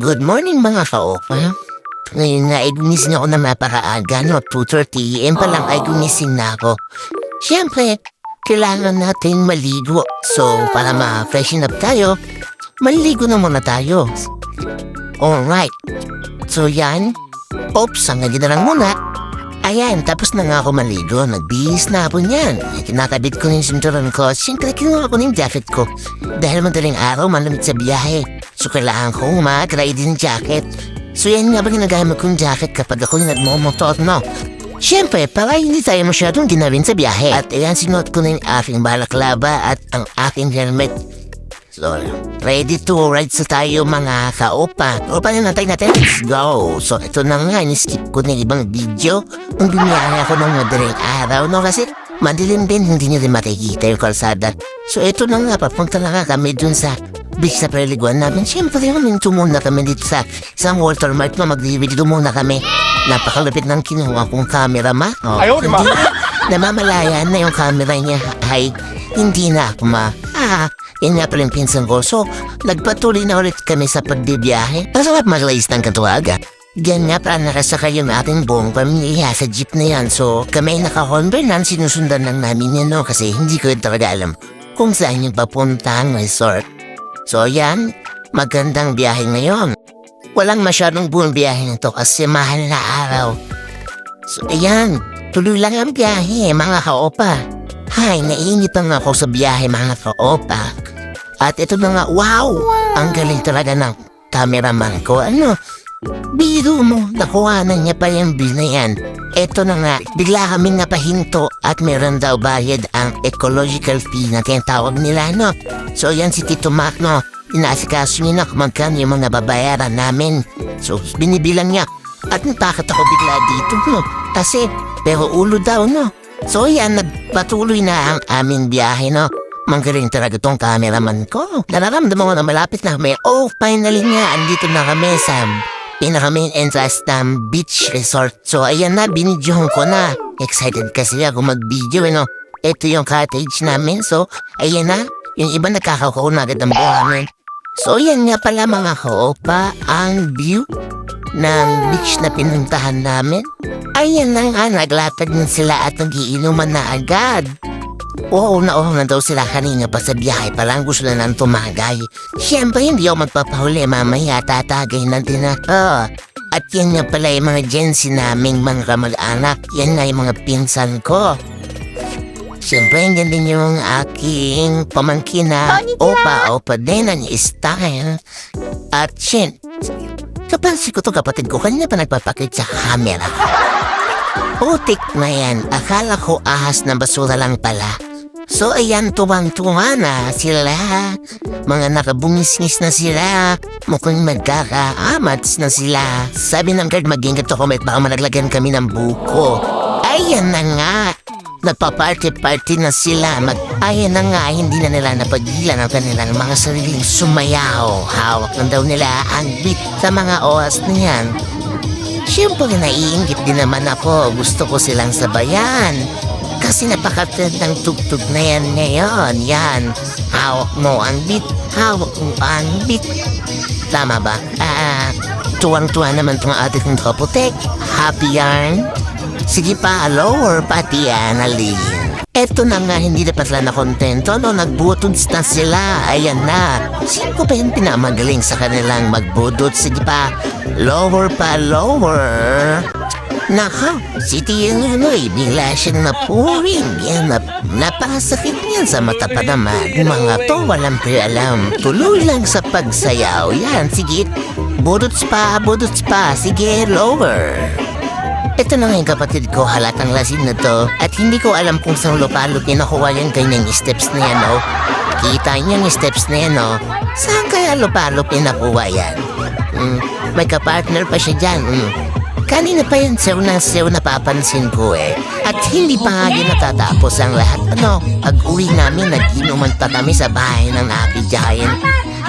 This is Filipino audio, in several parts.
Good morning mga ka-opa. Ngayon nga ay gumising ako na napakaaga, no? 2:30 AM pa lang ay gumising na ako. Siyempre, kailangan natin maligo. So, para ma-freshen up tayo, maligo na muna tayo. Alright. So yan. Oops, hanggang dyan na lang muna. Ayan, tapos na nga ako maligo. Nagbihis na ako niyan. Kinatabit ko yung sinturon ko. Siyempre, kinuha ko yung jacket ko. Dahil madaling araw, malamig sa biyahe. So, kailangan ko mag-ride din jacket. So, yan nga ba ginagamit kong jacket kapag ako yung nagmumotor, no? Siyempre, para hindi tayo masyadong ginawin sa biyahe. At ayan, sinuot ko na yung aking balaklava at ang aking helmet. So, ready to ride sa tayo mga ka-opa. Opa na natin, let's go. So, ito na nga, in-skip ko na ibang video. Nung bumiyaya ako ng madaling araw, no? Kasi madilim din, hindi nyo din makikita yung kalsada. So, ito na nga, papunta na nga kami dun sa beach sa paliguan namin. Siyempre, huminto muna kami dito sa isang watermark na mag-video muna kami. Napakalapit ng kinuha kong camera, ma. Oh, Ayaw, di ba? Namamalayan na yung camera niya. Ay, hindi na ako yan nga pala yung pinsan ko. So, nagpatuloy na ulit kami sa pagbibiyahe. Masarap mag-lays ng katuwaga. Diyan nga para nakasakay yung ating buong pamilya sa jeep na yan. So, kami naka-convernan, sinusundan lang namin yan, no? Kasi hindi ko rin talaga alam kung saan yung papuntang resort. So, yan. Magandang biyahe ngayon. Walang masyadong buong biyahe nito kasi mahal na araw. So, ayan. Tuloy lang ang biyahe, mga ka-opa. Hay, naiinit na ako sa biyahe, mga ka-opa. At ito na nga, wow! Ang galing talaga ng cameraman ko. Ano? Biro mo, nakuhanan niya pa yung bill na yan. Ito na nga, bigla kaming napahinto at meron daw bayad ang ecological fee na tinatawag nila, no? So yan si Tito Mac, no? Inaasikaso niya na kung magkano yung mga babayaran namin. So binibilang niya. At bakit ako bigla dito, no? Kasi, pero ulo daw, no? So yan, nagpatuloy na ang aming biyahe, no? Manggaling talaga tong cameraman ko. Nararamdaman ko na malapit na kami. Oh, finally nga, andito na kami sa pinaka-main entrance ng beach resort. So ayan na, binidyohan ko na. Excited kasi ako mag-video, no? Ito yung cottage namin. So, ayan na, yung iba nakakakaw na agad ang buhangin. So yan nga pala mga ka-opa, ang view ng beach na pinuntahan namin. Ayan na nga, naglatag na sila at nagiinuman na agad. Oo na daw sila kanina pa sa biyahe pa lang gusto na nang tumagay. Siyempre hindi ako magpapahuli, mamaya tatagay natin na. At yan nga pala yung mga Gen-Z naming mga kamag-anak. Yan nga yung mga pinsan ko. Siyempre yan din yung aking pamangkin na opa din ang style. At shin, kapansin ko to kapatid ko, kanina pa nagpapakit sa camera. Putik na yan, akala ko ahas na basura lang pala. So ayan, tuwang-tuwa na sila. Mga nakabungis-ngis na sila. Mukhang magkaka-amats na sila. Sabi ng guard, mag-ingat ako, may baka malaglagan kami ng buko. Ayan na nga. Nagpa-party-party na sila. Ayan na nga, hindi na nila napagilan ang kanilang mga sariling sumayaw. Hawak lang daw nila ang beat sa mga oras na yan. Siyempre naiingit din naman ako. Gusto ko silang sabayan. Kasi napaka-trend ng tugtog na yan ngayon. Yan. Hawak mo ang beat. Hawak mo ang beat. Tama ba? Tuwang-tuwa naman itong ating kaputek. Happy yarn. Sige pa, lower pati yan, alin. Eto na nga, hindi na pala na kontento, no? Nagbutods na sila. Ayan na. Sino ko pa yung pinamagaling sa kanilang magbudot? Sige pa, lower pa, lower. Naka, si Tia Nunoy, bigla siyang napuring. Yan, napakasakit niyan sa mata pa naman. Mga to, walang alam. Tuloy lang sa pagsayaw. Yan, sige. Budots pa. Sige, lower. Ito na nga yung kapatid ko, halatang lasing na to. At hindi ko alam kung saan lupalo pinakuha yung kanyang steps na yan, no? Kita niyo yung steps na yan, no? Saan kaya lupalo pinakuha yan? May kapartner pa siya dyan. Kanina pa yung sew napapansin ko eh. At hindi pa nga yun natatapos ang lahat. Pag-uwi namin, nag-inuman pa kami sa bahay ng Happy Giant.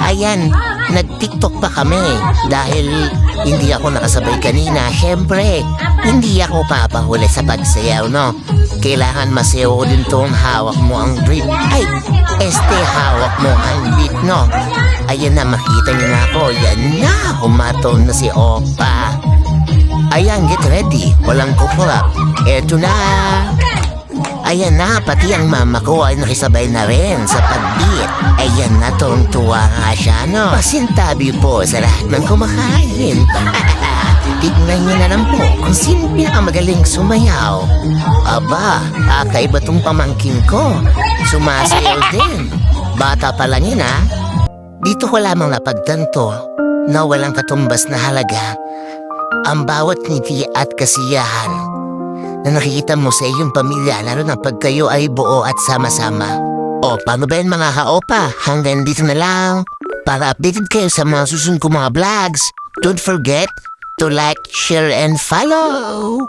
Ayan, nag-TikTok pa kami dahil hindi ako nakasabay kanina. Siyempre, hindi ako papahuli sa pagsayaw, no? Kailangan masayaw din tong hawak mo ang beat. Ay, hawak mo ang beat, no? Ayan na, makita niyo na ako. Yan na, humatong na si Opa. Ayan, get ready. Walang kukurap. Eto na. Ayan na, pati ang mama ko ay nakisabay na rin sa pag-beat. Ayan na, tuwang-tuwa nga siya, no? Pasintabi po sa lahat ng kumakain. Tignan niyo na lang po kung sino pinakamagaling sumayaw. Aba, kakaiba tong pamangkin ko. Sumasayaw din. Bata pa lang yun, ha? Dito ko lamang napagtanto na walang katumbas na halaga ang bawat ngiti at kasiyahan na nakikita mo sa iyong pamilya, lalo na pag kayo ay buo at sama-sama. O, paano ba yun mga ka-opa? Hanggang dito na lang. Para updated kayo sa mga susunod kong mga vlogs, don't forget to like, share, and follow!